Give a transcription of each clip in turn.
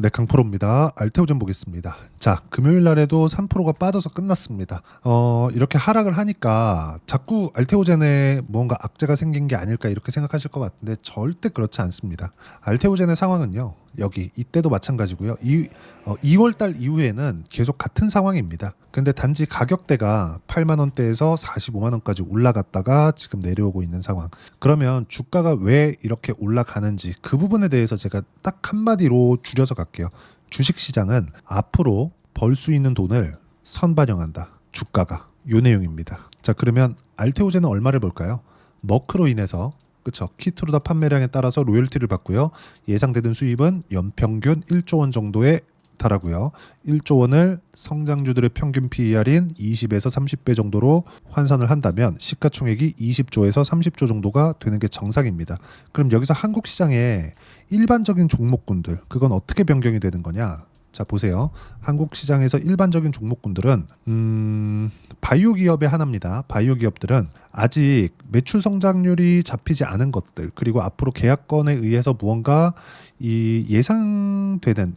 네, 강프로입니다. 알테오젠 보겠습니다. 자, 금요일 날에도 3%가 빠져서 끝났습니다. 이렇게 하락을 하니까 자꾸 알테오젠에 무언가 악재가 생긴 게 아닐까 이렇게 생각하실 것 같은데 절대 그렇지 않습니다. 알테오젠의 상황은요. 여기 이때도 마찬가지고요. 2월 달 이후에는 계속 같은 상황입니다. 근데 단지 가격대가 8만 원대에서 45만 원까지 올라갔다가 지금 내려오고 있는 상황. 그러면 주가가 왜 이렇게 올라가는지 그 부분에 대해서 제가 딱 한마디로 줄여서 갈게요. 주식시장은 앞으로 벌 수 있는 돈을 선반영한다. 주가가. 요 내용입니다. 자, 그러면 알테오젠은 얼마를 벌까요? 머크로 인해서 그쵸. 키트루다 판매량에 따라서 로열티를 받고요. 예상되는 수입은 연평균 1조 원 정도에 달하고요. 1조 원을 성장주들의 평균 PER인 20에서 30배 정도로 환산을 한다면 시가총액이 20조에서 30조 정도가 되는 게 정상입니다. 그럼 여기서 한국 시장의 일반적인 종목군들 그건 어떻게 변경이 되는 거냐? 자, 보세요. 한국 시장에서 일반적인 종목군들은 바이오 기업의 하나입니다. 바이오 기업들은 아직 매출 성장률이 잡히지 않은 것들 그리고 앞으로 계약건에 의해서 무언가 이 예상되는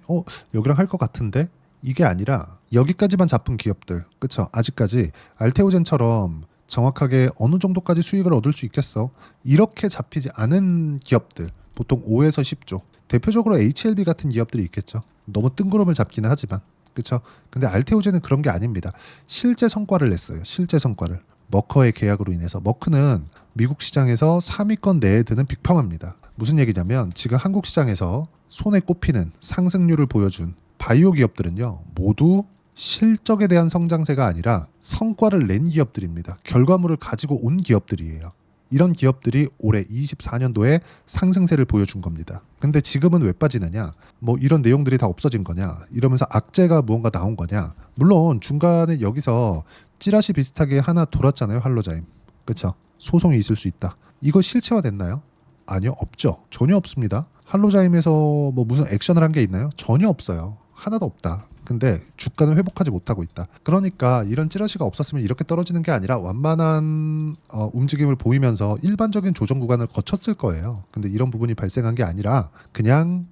여기랑 할 것 같은데 이게 아니라 여기까지만 잡은 기업들 그쵸? 아직까지 알테오젠처럼 정확하게 어느 정도까지 수익을 얻을 수 있겠어? 이렇게 잡히지 않은 기업들 보통 5에서 10조 대표적으로 HLB 같은 기업들이 있겠죠. 너무 뜬구름을 잡기는 하지만 그렇죠. 근데 알테오젠은 그런 게 아닙니다. 실제 성과를 냈어요. 실제 성과를. 머커의 계약으로 인해서 머크는 미국 시장에서 3위권 내에 드는 빅파마입니다. 무슨 얘기냐면 지금 한국 시장에서 손에 꼽히는 상승률을 보여준 바이오 기업들은요. 모두 실적에 대한 성장세가 아니라 성과를 낸 기업들입니다. 결과물을 가지고 온 기업들이에요. 이런 기업들이 올해 24년도에 상승세를 보여준 겁니다. 근데 지금은 왜 빠지느냐? 뭐 이런 내용들이 다 없어진 거냐? 이러면서 악재가 무언가 나온 거냐? 물론 중간에 여기서 찌라시 비슷하게 하나 돌았잖아요. 할로자임. 그렇죠? 소송이 있을 수 있다. 이거 실체화됐나요? 아니요. 없죠. 전혀 없습니다. 할로자임에서 뭐 무슨 액션을 한 게 있나요? 전혀 없어요. 하나도 없다. 근데 주가는 회복하지 못하고 있다. 그러니까 이런 찌라시가 없었으면 이렇게 떨어지는 게 아니라 완만한 움직임을 보이면서 일반적인 조정 구간을 거쳤을 거예요. 근데 이런 부분이 발생한 게 아니라 그냥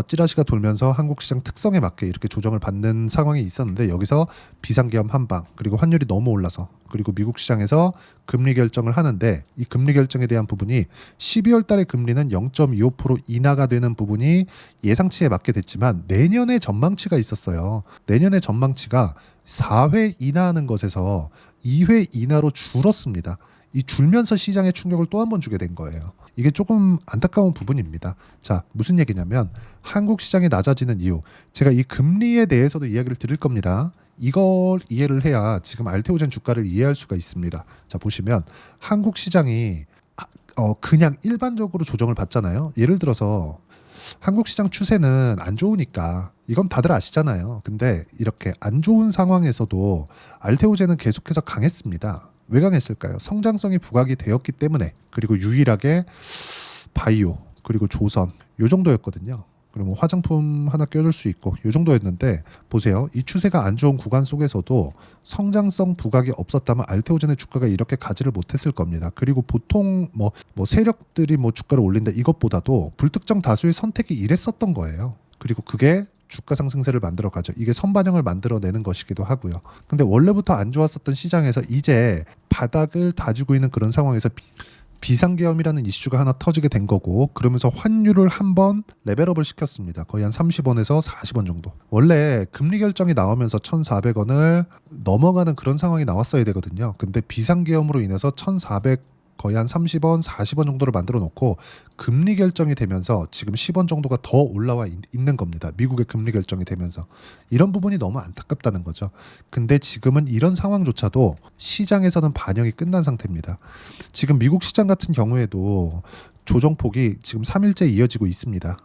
찌라시가 돌면서 한국 시장 특성에 맞게 이렇게 조정을 받는 상황이 있었는데 여기서 비상계엄 한방 그리고 환율이 너무 올라서 그리고 미국 시장에서 금리 결정을 하는데 이 금리 결정에 대한 부분이 12월 달에 금리는 0.25% 인하가 되는 부분이 예상치에 맞게 됐지만 내년의 전망치가 있었어요. 내년의 전망치가 4회 인하하는 것에서 2회 인하로 줄었습니다. 이 줄면서 시장에 충격을 또 한 번 주게 된 거예요. 이게 조금 안타까운 부분입니다. 자, 무슨 얘기냐면 한국 시장이 낮아지는 이유. 제가 이 금리에 대해서도 이야기를 드릴 겁니다. 이걸 이해를 해야 지금 알테오젠 주가를 이해할 수가 있습니다. 자, 보시면 한국 시장이 그냥 일반적으로 조정을 받잖아요. 예를 들어서 한국 시장 추세는 안 좋으니까 이건 다들 아시잖아요. 근데 이렇게 안 좋은 상황에서도 알테오젠은 계속해서 강했습니다. 왜 강했을까요? 성장성이 부각이 되었기 때문에 그리고 유일하게 바이오 그리고 조선 요 정도였거든요. 그리고 뭐 화장품 하나 껴줄 수 있고 요 정도였는데 보세요. 이 추세가 안 좋은 구간 속에서도 성장성 부각이 없었다면 알테오젠의 주가가 이렇게 가지를 못했을 겁니다. 그리고 보통 뭐 세력들이 뭐 주가를 올린다 이것보다도 불특정 다수의 선택이 이랬었던 거예요. 그리고 그게 주가 상승세를 만들어 가죠. 이게 선반영을 만들어내는 것이기도 하고요. 근데 원래부터 안 좋았었던 시장에서 이제 바닥을 다지고 있는 그런 상황에서 비상계엄이라는 이슈가 하나 터지게 된 거고 그러면서 환율을 한번 레벨업을 시켰습니다. 거의 한 30원에서 40원 정도. 원래 금리 결정이 나오면서 1,400원을 넘어가는 그런 상황이 나왔어야 되거든요. 근데 비상계엄으로 인해서 1,400 거의 한 30원, 40원 정도를 만들어 놓고 금리 결정이 되면서 지금 10원 정도가 더 올라와 있는 겁니다. 미국의 금리 결정이 되면서. 이런 부분이 너무 안타깝다는 거죠. 근데 지금은 이런 상황조차도 시장에서는 반영이 끝난 상태입니다. 지금 미국 시장 같은 경우에도 조정폭이 지금 3일째 이어지고 있습니다.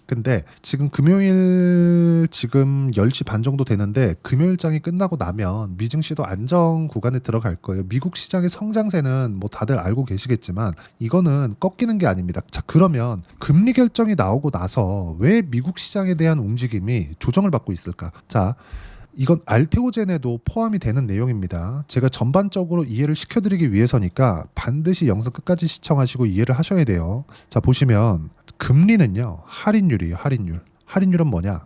근데 지금 금요일 지금 10시 반 정도 되는데 금요일장이 끝나고 나면 미증시도 안정 구간에 들어갈 거예요. 미국 시장의 성장세는 뭐 다들 알고 계시겠지만 이거는 꺾이는 게 아닙니다. 자, 그러면 금리 결정이 나오고 나서 왜 미국 시장에 대한 움직임이 조정을 받고 있을까? 자, 이건 알테오젠에도 포함이 되는 내용입니다. 제가 전반적으로 이해를 시켜드리기 위해서니까 반드시 영상 끝까지 시청하시고 이해를 하셔야 돼요. 자, 보시면 금리는요 할인율이에요. 할인율. 할인율은 뭐냐?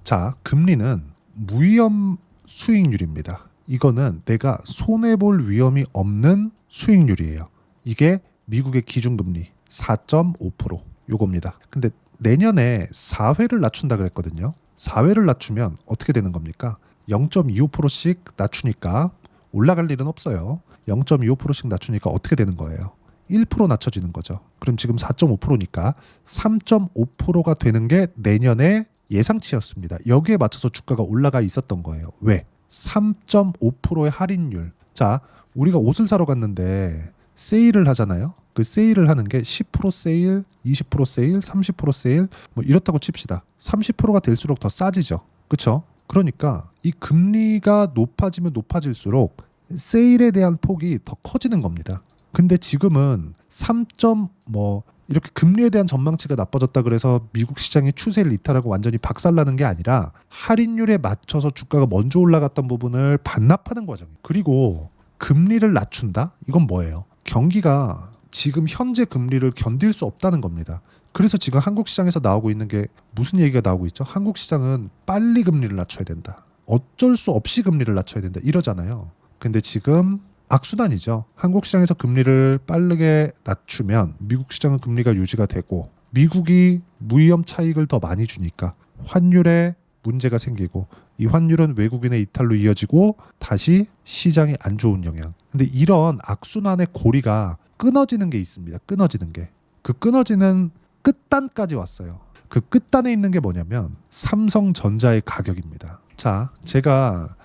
자, 금리는 무위험 수익률입니다. 이거는 내가 손해볼 위험이 없는 수익률이에요. 이게 미국의 기준금리 4.5% 요겁니다. 근데 내년에 4회를 낮춘다 그랬거든요. 4회를 낮추면 어떻게 되는 겁니까? 0.25%씩 낮추니까 올라갈 일은 없어요. 0.25%씩 낮추니까 어떻게 되는 거예요? 1% 낮춰지는 거죠. 그럼 지금 4.5%니까 3.5%가 되는 게 내년의 예상치였습니다. 여기에 맞춰서 주가가 올라가 있었던 거예요. 왜? 3.5%의 할인율. 자, 우리가 옷을 사러 갔는데 세일을 하잖아요. 그 세일을 하는 게 10% 세일, 20% 세일, 30% 세일 뭐 이렇다고 칩시다. 30%가 될수록 더 싸지죠. 그렇죠? 그러니까 이 금리가 높아지면 높아질수록 세일에 대한 폭이 더 커지는 겁니다. 근데 지금은 3. 이렇게 금리에 대한 전망치가 나빠졌다 그래서 미국 시장의 추세를 이탈하고 완전히 박살나는 게 아니라 할인율에 맞춰서 주가가 먼저 올라갔던 부분을 반납하는 과정이에요. 그리고 금리를 낮춘다? 이건 뭐예요? 경기가 지금 현재 금리를 견딜 수 없다는 겁니다. 그래서 지금 한국 시장에서 나오고 있는 게 무슨 얘기가 나오고 있죠? 한국 시장은 빨리 금리를 낮춰야 된다. 어쩔 수 없이 금리를 낮춰야 된다. 이러잖아요. 근데 지금 악순환이죠. 한국 시장에서 금리를 빠르게 낮추면 미국 시장은 금리가 유지가 되고 미국이 무위험 차익을 더 많이 주니까 환율에 문제가 생기고 이 환율은 외국인의 이탈로 이어지고 다시 시장이 안 좋은 영향. 근데 이런 악순환의 고리가 끊어지는 게 있습니다. 끊어지는 게. 그 끊어지는 끝단까지 왔어요. 그 끝단에 있는 게 뭐냐면 삼성전자의 가격입니다. 자, 제가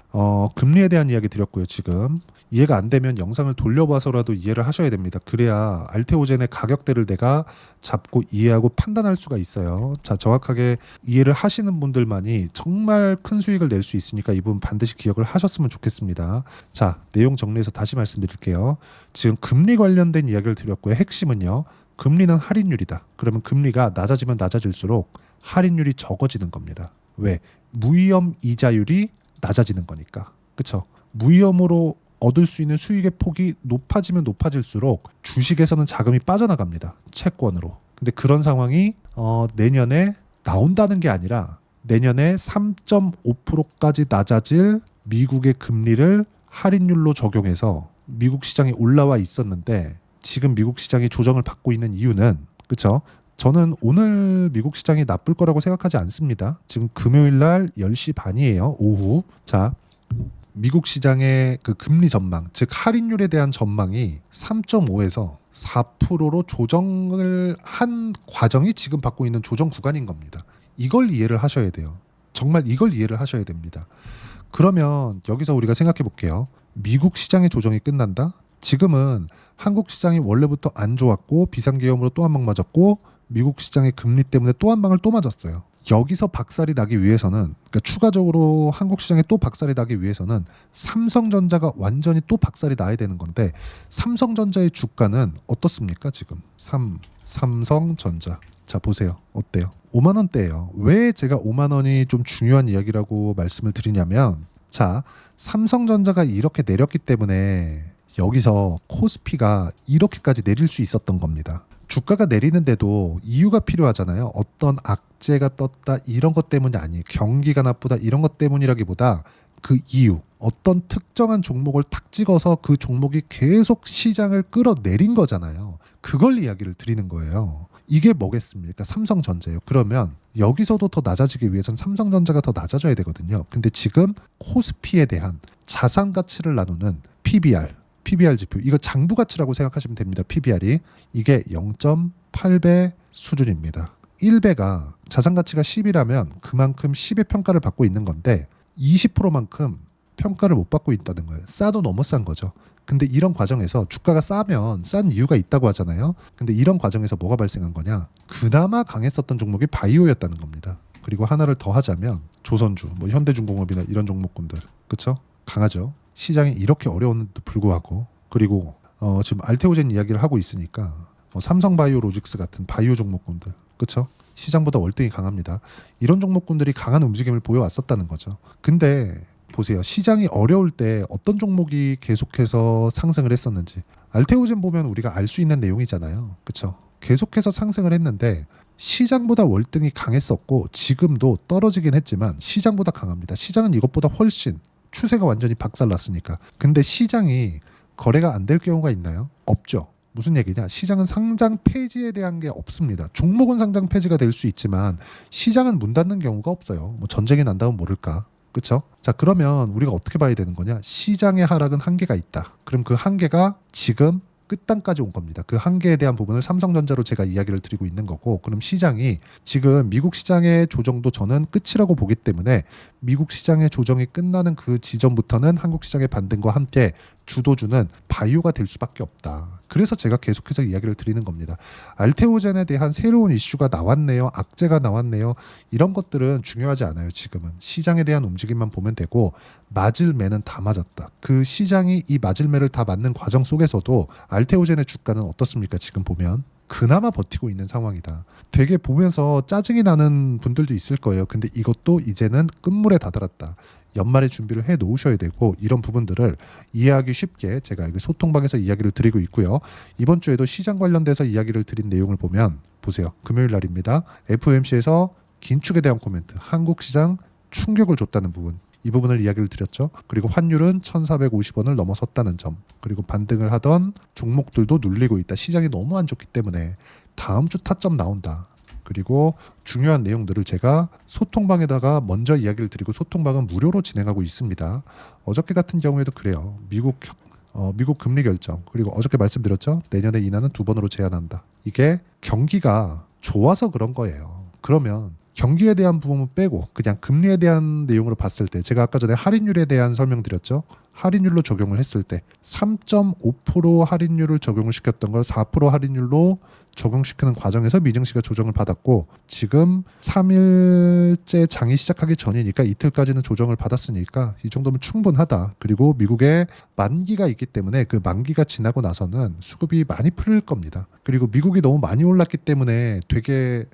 금리에 대한 이야기 드렸고요. 지금 이해가 안 되면 영상을 돌려봐서라도 이해를 하셔야 됩니다. 그래야 알테오젠의 가격대를 내가 잡고 이해하고 판단할 수가 있어요. 자, 정확하게 이해를 하시는 분들만이 정말 큰 수익을 낼 수 있으니까 이 부분 반드시 기억을 하셨으면 좋겠습니다. 자, 내용 정리해서 다시 말씀드릴게요. 지금 금리 관련된 이야기를 드렸고요. 핵심은요. 금리는 할인율이다. 그러면 금리가 낮아지면 낮아질수록 할인율이 적어지는 겁니다. 왜? 무위험 이자율이 낮아지는 거니까. 그렇죠? 무위험으로 얻을 수 있는 수익의 폭이 높아지면 높아질수록 주식에서는 자금이 빠져나갑니다. 채권으로. 근데 그런 상황이 내년에 나온다는 게 아니라 내년에 3.5%까지 낮아질 미국의 금리를 할인율로 적용해서 미국 시장이 올라와 있었는데 지금 미국 시장이 조정을 받고 있는 이유는 그렇죠? 저는 오늘 미국 시장이 나쁠 거라고 생각하지 않습니다. 지금 금요일 날 10시 반이에요. 오후. 자, 미국 시장의 그 금리 전망, 즉 할인율에 대한 전망이 3.5에서 4%로 조정을 한 과정이 지금 받고 있는 조정 구간인 겁니다. 이걸 이해를 하셔야 돼요. 정말 이걸 이해를 하셔야 됩니다. 그러면 여기서 우리가 생각해 볼게요. 미국 시장의 조정이 끝난다? 지금은 한국 시장이 원래부터 안 좋았고 비상계엄으로 또 한 방 맞았고 미국 시장의 금리 때문에 또 한 방을 또 맞았어요. 여기서 박살이 나기 위해서는 그러니까 추가적으로 한국 시장에 또 박살이 나기 위해서는 삼성전자가 완전히 또 박살이 나야 되는 건데 삼성전자의 주가는 어떻습니까 지금? 삼성전자 자 보세요. 어때요? 5만 원대예요. 왜 제가 5만 원이 좀 중요한 이야기라고 말씀을 드리냐면 자 삼성전자가 이렇게 내렸기 때문에 여기서 코스피가 이렇게까지 내릴 수 있었던 겁니다. 주가가 내리는데도 이유가 필요하잖아요. 어떤 악재가 떴다 이런 것 때문이 아니에요. 경기가 나쁘다 이런 것 때문이라기보다 그 이유 어떤 특정한 종목을 탁 찍어서 그 종목이 계속 시장을 끌어내린 거잖아요. 그걸 이야기를 드리는 거예요. 이게 뭐겠습니까? 삼성전자예요. 그러면 여기서도 더 낮아지기 위해서는 삼성전자가 더 낮아져야 되거든요. 근데 지금 코스피에 대한 자산 가치를 나누는 PBR 지표 이거 장부 가치라고 생각하시면 됩니다. PBR이 이게 0.8배 수준입니다. 1배가 자산 가치가 10이라면 그만큼 10의 평가를 받고 있는 건데 20%만큼 평가를 못 받고 있다는 거예요. 싸도 너무 싼 거죠. 근데 이런 과정에서 주가가 싸면 싼 이유가 있다고 하잖아요. 근데 이런 과정에서 뭐가 발생한 거냐? 그나마 강했었던 종목이 바이오였다는 겁니다. 그리고 하나를 더 하자면 조선주, 뭐 현대중공업이나 이런 종목군들, 그렇죠? 강하죠. 시장이 이렇게 어려웠는데도 불구하고 그리고 지금 알테오젠 이야기를 하고 있으니까 삼성바이오로직스 같은 바이오 종목군들, 그렇죠? 시장보다 월등히 강합니다. 이런 종목군들이 강한 움직임을 보여왔었다는 거죠. 근데 보세요. 시장이 어려울 때 어떤 종목이 계속해서 상승을 했었는지 알테오젠 보면 우리가 알 수 있는 내용이잖아요. 그렇죠? 계속해서 상승을 했는데 시장보다 월등히 강했었고 지금도 떨어지긴 했지만 시장보다 강합니다. 시장은 이것보다 훨씬 추세가 완전히 박살났으니까. 근데 시장이 거래가 안 될 경우가 있나요? 없죠. 무슨 얘기냐? 시장은 상장 폐지에 대한 게 없습니다. 종목은 상장 폐지가 될 수 있지만 시장은 문 닫는 경우가 없어요. 뭐 전쟁이 난다면 모를까. 그렇죠? 자, 그러면 우리가 어떻게 봐야 되는 거냐? 시장의 하락은 한계가 있다. 그럼 그 한계가 지금 끝단까지 온 겁니다. 그 한계에 대한 부분을 삼성전자로 제가 이야기를 드리고 있는 거고, 그럼 시장이 지금 미국 시장의 조정도 저는 끝이라고 보기 때문에 미국 시장의 조정이 끝나는 그 지점부터는 한국 시장의 반등과 함께 주도주는 바이오가 될 수밖에 없다. 그래서 제가 계속해서 이야기를 드리는 겁니다. 알테오젠에 대한 새로운 이슈가 나왔네요. 악재가 나왔네요. 이런 것들은 중요하지 않아요. 지금은 시장에 대한 움직임만 보면 되고, 맞을 매는 다 맞았다. 그 시장이 이 맞을 매를 다 맞는 과정 속에서도 알테오젠의 주가는 어떻습니까? 지금 보면 그나마 버티고 있는 상황이다. 되게 보면서 짜증이 나는 분들도 있을 거예요. 근데 이것도 이제는 끝물에 다다랐다. 연말에 준비를 해 놓으셔야 되고, 이런 부분들을 이해하기 쉽게 제가 여기 소통방에서 이야기를 드리고 있고요. 이번 주에도 시장 관련돼서 이야기를 드린 내용을 보면 보세요. 금요일 날입니다. FOMC에서 긴축에 대한 코멘트, 한국 시장 충격을 줬다는 부분, 이 부분을 이야기를 드렸죠. 그리고 환율은 1,450원을 넘어섰다는 점, 그리고 반등을 하던 종목들도 눌리고 있다. 시장이 너무 안 좋기 때문에 다음 주 타점 나온다. 그리고 중요한 내용들을 제가 소통방에다가 먼저 이야기를 드리고, 소통방은 무료로 진행하고 있습니다. 어저께 같은 경우에도 그래요. 미국 금리 결정, 그리고 어저께 말씀드렸죠. 내년에 인하는 2번으로 제한한다. 이게 경기가 좋아서 그런 거예요. 그러면 경기에 대한 부분은 빼고 그냥 금리에 대한 내용으로 봤을 때, 제가 아까 전에 할인율에 대한 설명드렸죠. 할인율로 적용을 했을 때 3.5% 할인율을 적용을 시켰던 걸 4% 할인율로 적용시키는 과정에서 미증시가 조정을 받았고, 지금 3일째 장이 시작하기 전이니까 이틀까지는 조정을 받았으니까 이 정도면 충분하다. 그리고 미국에 만기가 있기 때문에 그 만기가 지나고 나서는 수급이 많이 풀릴 겁니다. 그리고 미국이 너무 많이 올랐기 때문에 되게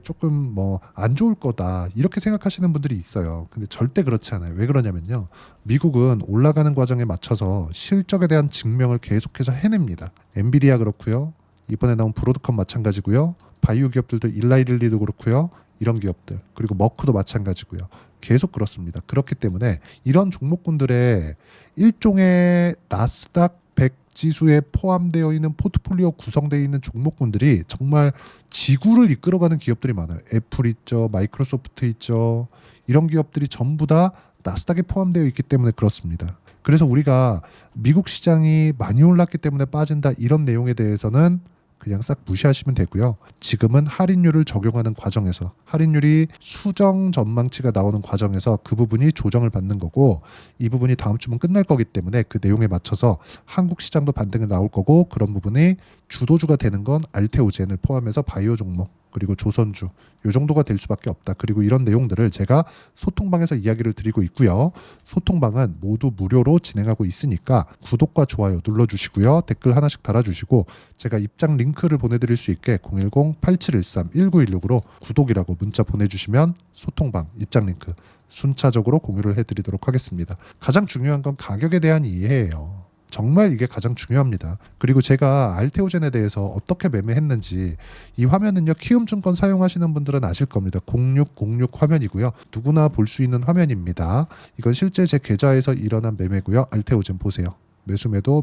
조금 뭐 안 좋을 거다 이렇게 생각하시는 분들이 있어요. 근데 절대 그렇지 않아요. 왜 그러냐면요, 미국은 올라가는 과정에 맞춰서 실적에 대한 증명을 계속해서 해냅니다. 엔비디아 그렇고요, 이번에 나온 브로드컴 마찬가지고요, 바이오 기업들도 일라이릴리도 그렇고요, 이런 기업들, 그리고 머크도 마찬가지고요. 계속 그렇습니다. 그렇기 때문에 이런 종목군들의 일종의 나스닥 100 지수에 포함되어 있는 포트폴리오 구성되어 있는 종목군들이 정말 지구를 이끌어가는 기업들이 많아요. 애플 있죠, 마이크로소프트 있죠. 이런 기업들이 전부 다 나스닥에 포함되어 있기 때문에 그렇습니다. 그래서 우리가 미국 시장이 많이 올랐기 때문에 빠진다 이런 내용에 대해서는 그냥 싹 무시하시면 되고요. 지금은 할인율을 적용하는 과정에서, 할인율이 수정 전망치가 나오는 과정에서 그 부분이 조정을 받는 거고, 이 부분이 다음 주면 끝날 거기 때문에 그 내용에 맞춰서 한국 시장도 반등이 나올 거고, 그런 부분이 주도주가 되는 건 알테오젠을 포함해서 바이오 종목, 그리고 조선주, 요 정도가 될 수밖에 없다. 그리고 이런 내용들을 제가 소통방에서 이야기를 드리고 있고요. 소통방은 모두 무료로 진행하고 있으니까 구독과 좋아요 눌러주시고요. 댓글 하나씩 달아주시고, 제가 입장 링크를 보내드릴 수 있게 010-8713-1916으로 구독이라고 문자 보내주시면 소통방 입장 링크 순차적으로 공유를 해드리도록 하겠습니다. 가장 중요한 건 가격에 대한 이해예요. 정말 이게 가장 중요합니다. 그리고 제가 알테오젠에 대해서 어떻게 매매했는지, 이 화면은요, 키움증권 사용하시는 분들은 아실 겁니다. 0606 화면이고요. 누구나 볼 수 있는 화면입니다. 이건 실제 제 계좌에서 일어난 매매고요. 알테오젠 보세요. 매수매도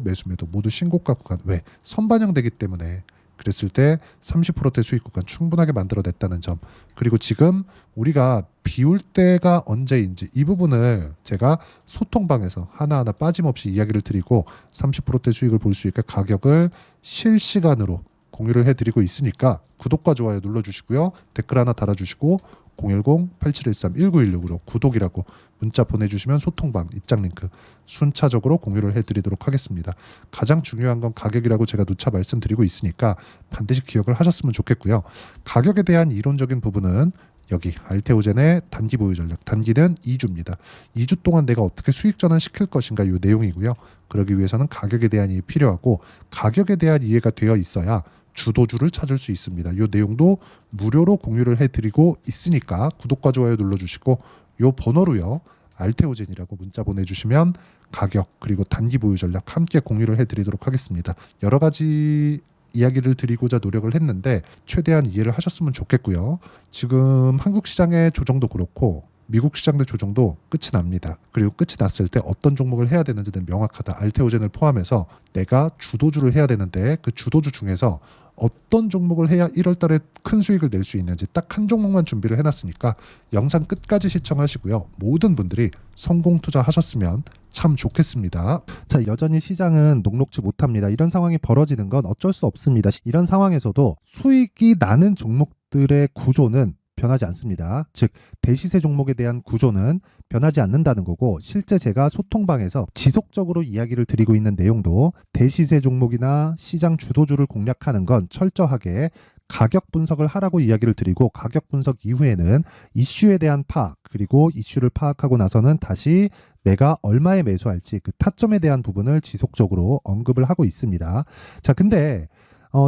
모두 신고가 구간. 왜? 선반영되기 때문에. 그랬을 때 30%대 수익 구간 충분하게 만들어냈다는 점, 그리고 지금 우리가 비울 때가 언제인지 이 부분을 제가 소통방에서 하나하나 빠짐없이 이야기를 드리고, 30%대 수익을 볼 수 있게 가격을 실시간으로 공유를 해드리고 있으니까 구독과 좋아요 눌러주시고요. 댓글 하나 달아주시고 010-8713-1916으로 구독이라고 문자 보내주시면 소통방 입장 링크 순차적으로 공유를 해드리도록 하겠습니다. 가장 중요한 건 가격이라고 제가 누차 말씀드리고 있으니까 반드시 기억을 하셨으면 좋겠고요. 가격에 대한 이론적인 부분은 여기 알테오젠의 단기 보유 전략, 단기는 2주입니다. 2주 동안 내가 어떻게 수익 전환시킬 것인가, 이 내용이고요. 그러기 위해서는 가격에 대한 이해 필요하고, 가격에 대한 이해가 되어 있어야 주도주를 찾을 수 있습니다. 이 내용도 무료로 공유를 해드리고 있으니까 구독과 좋아요 눌러주시고, 이 번호로요, 알테오젠이라고 문자 보내주시면 가격 그리고 단기 보유 전략 함께 공유를 해드리도록 하겠습니다. 여러 가지 이야기를 드리고자 노력을 했는데 최대한 이해를 하셨으면 좋겠고요. 지금 한국 시장의 조정도 그렇고 미국 시장의 조정도 끝이 납니다. 그리고 끝이 났을 때 어떤 종목을 해야 되는지는 명확하다. 알테오젠을 포함해서 내가 주도주를 해야 되는데 그 주도주 중에서 어떤 종목을 해야 1월 달에 큰 수익을 낼 수 있는지 딱 한 종목만 준비를 해놨으니까 영상 끝까지 시청하시고요. 모든 분들이 성공 투자하셨으면 참 좋겠습니다. 자, 여전히 시장은 녹록지 못합니다. 이런 상황이 벌어지는 건 어쩔 수 없습니다. 이런 상황에서도 수익이 나는 종목들의 구조는 변하지 않습니다. 즉 대시세 종목에 대한 구조는 변하지 않는다는 거고, 실제 제가 소통방에서 지속적으로 이야기를 드리고 있는 내용도 대시세 종목이나 시장 주도주를 공략하는 건 철저하게 가격 분석을 하라고 이야기를 드리고, 가격 분석 이후에는 이슈에 대한 파악, 그리고 이슈를 파악하고 나서는 다시 내가 얼마에 매수할지 그 타점에 대한 부분을 지속적으로 언급을 하고 있습니다. 자, 근데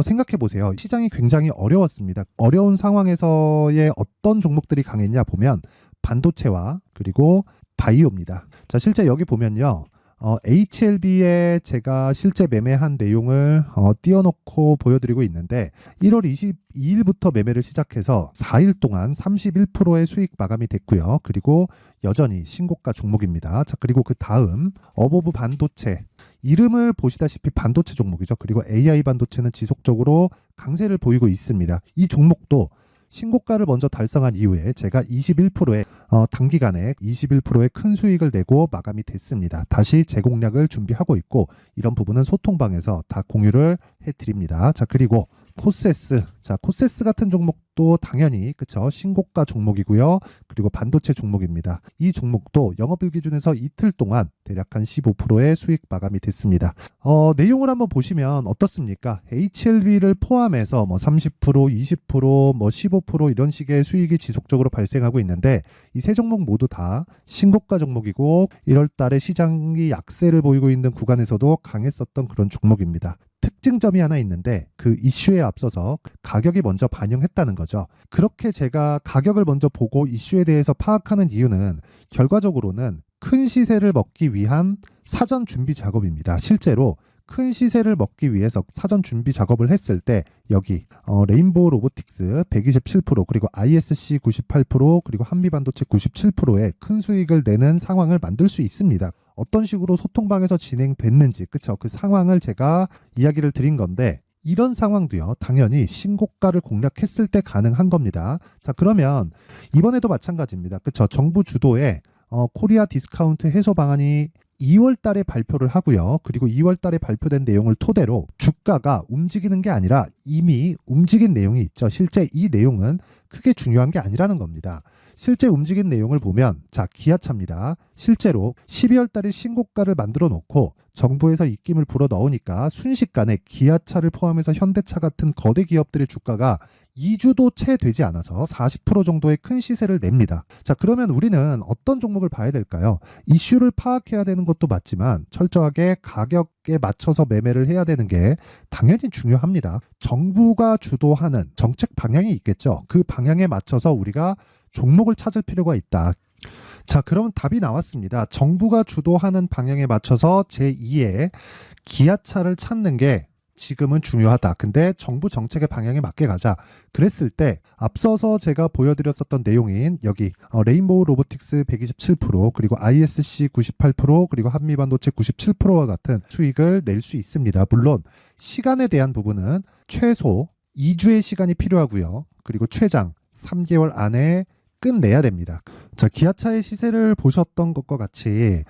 생각해 보세요. 시장이 굉장히 어려웠습니다. 어려운 상황에서의 어떤 종목들이 강했냐 보면 반도체와 그리고 바이오입니다. 자, 실제 여기 보면요. HLB에 제가 실제 매매한 내용을 띄워놓고 보여드리고 있는데 1월 22일부터 매매를 시작해서 4일 동안 31%의 수익 마감이 됐고요. 그리고 여전히 신고가 종목입니다. 자, 그리고 그 다음 어보브 반도체, 이름을 보시다시피 반도체 종목이죠. 그리고 AI 반도체는 지속적으로 강세를 보이고 있습니다. 이 종목도 신고가를 먼저 달성한 이후에 제가 21%의 단기간에 21%의 큰 수익을 내고 마감이 됐습니다. 다시 재공략을 준비하고 있고, 이런 부분은 소통방에서 다 공유를 해드립니다. 자, 그리고 코세스. 자, 코세스 같은 종목도 당연히 그쵸, 신고가 종목이고요. 그리고 반도체 종목입니다. 이 종목도 영업일 기준에서 이틀 동안 대략 한 15%의 수익 마감이 됐습니다. 내용을 한번 보시면 어떻습니까? HLB를 포함해서 뭐 30%, 20%, 뭐 15% 이런 식의 수익이 지속적으로 발생하고 있는데, 이 세 종목 모두 다 신고가 종목이고 1월 달에 시장이 약세를 보이고 있는 구간에서도 강했었던 그런 종목입니다. 특징점이 하나 있는데 그 이슈에 앞서서 가격이 먼저 반영했다는 거죠. 그렇게 제가 가격을 먼저 보고 이슈에 대해서 파악하는 이유는 결과적으로는 큰 시세를 먹기 위한 사전 준비 작업입니다. 실제로 큰 시세를 먹기 위해서 사전 준비 작업을 했을 때 여기 레인보우 로보틱스 127%, 그리고 ISC 98%, 그리고 한미반도체 97%의 큰 수익을 내는 상황을 만들 수 있습니다. 어떤 식으로 소통방에서 진행됐는지, 그쵸? 그 상황을 제가 이야기를 드린 건데, 이런 상황도요, 당연히 신고가를 공략했을 때 가능한 겁니다. 자, 그러면 이번에도 마찬가지입니다. 그쵸? 정부 주도의 코리아 디스카운트 해소 방안이 2월 달에 발표를 하고요. 그리고 2월 달에 발표된 내용을 토대로 주가가 움직이는 게 아니라 이미 움직인 내용이 있죠. 실제 이 내용은 크게 중요한 게 아니라는 겁니다. 실제 움직인 내용을 보면, 자, 기아차입니다. 실제로 12월 달에 신고가를 만들어 놓고 정부에서 입김을 불어 넣으니까 순식간에 기아차를 포함해서 현대차 같은 거대 기업들의 주가가 2주도 채 되지 않아서 40% 정도의 큰 시세를 냅니다. 자, 그러면 우리는 어떤 종목을 봐야 될까요? 이슈를 파악해야 되는 것도 맞지만 철저하게 가격에 맞춰서 매매를 해야 되는 게 당연히 중요합니다. 정부가 주도하는 정책 방향이 있겠죠. 그 방향에 맞춰서 우리가 종목을 찾을 필요가 있다. 자, 그럼 답이 나왔습니다. 정부가 주도하는 방향에 맞춰서 제2의 기아차를 찾는 게 지금은 중요하다. 근데 정부 정책의 방향에 맞게 가자. 그랬을 때 앞서서 제가 보여드렸었던 내용인 여기 레인보우 로보틱스 127%, 그리고 ISC 98%, 그리고 한미반도체 97%와 같은 수익을 낼 수 있습니다. 물론 시간에 대한 부분은 최소 2주의 시간이 필요하고요. 그리고 최장 3개월 안에 끝내야 됩니다. 자, 기아차의 시세를 보셨던 것과 같이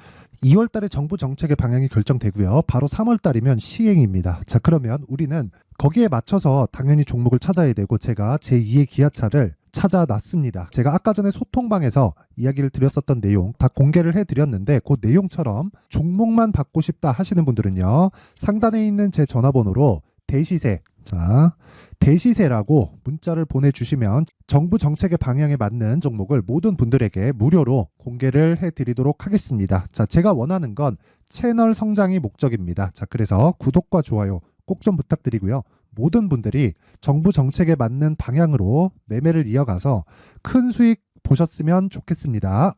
2월 달에 정부 정책의 방향이 결정되고요. 바로 3월 달이면 시행입니다. 자, 그러면 우리는 거기에 맞춰서 당연히 종목을 찾아야 되고, 제가 제2의 기아차를 찾아놨습니다. 제가 아까 전에 소통방에서 이야기를 드렸었던 내용 다 공개를 해드렸는데, 그 내용처럼 종목만 받고 싶다 하시는 분들은요, 상단에 있는 제 전화번호로 대시세, 자, 대시세라고 문자를 보내주시면 정부 정책의 방향에 맞는 종목을 모든 분들에게 무료로 공개를 해드리도록 하겠습니다. 자, 제가 원하는 건 채널 성장이 목적입니다. 자, 그래서 구독과 좋아요 꼭 좀 부탁드리고요. 모든 분들이 정부 정책에 맞는 방향으로 매매를 이어가서 큰 수익 보셨으면 좋겠습니다.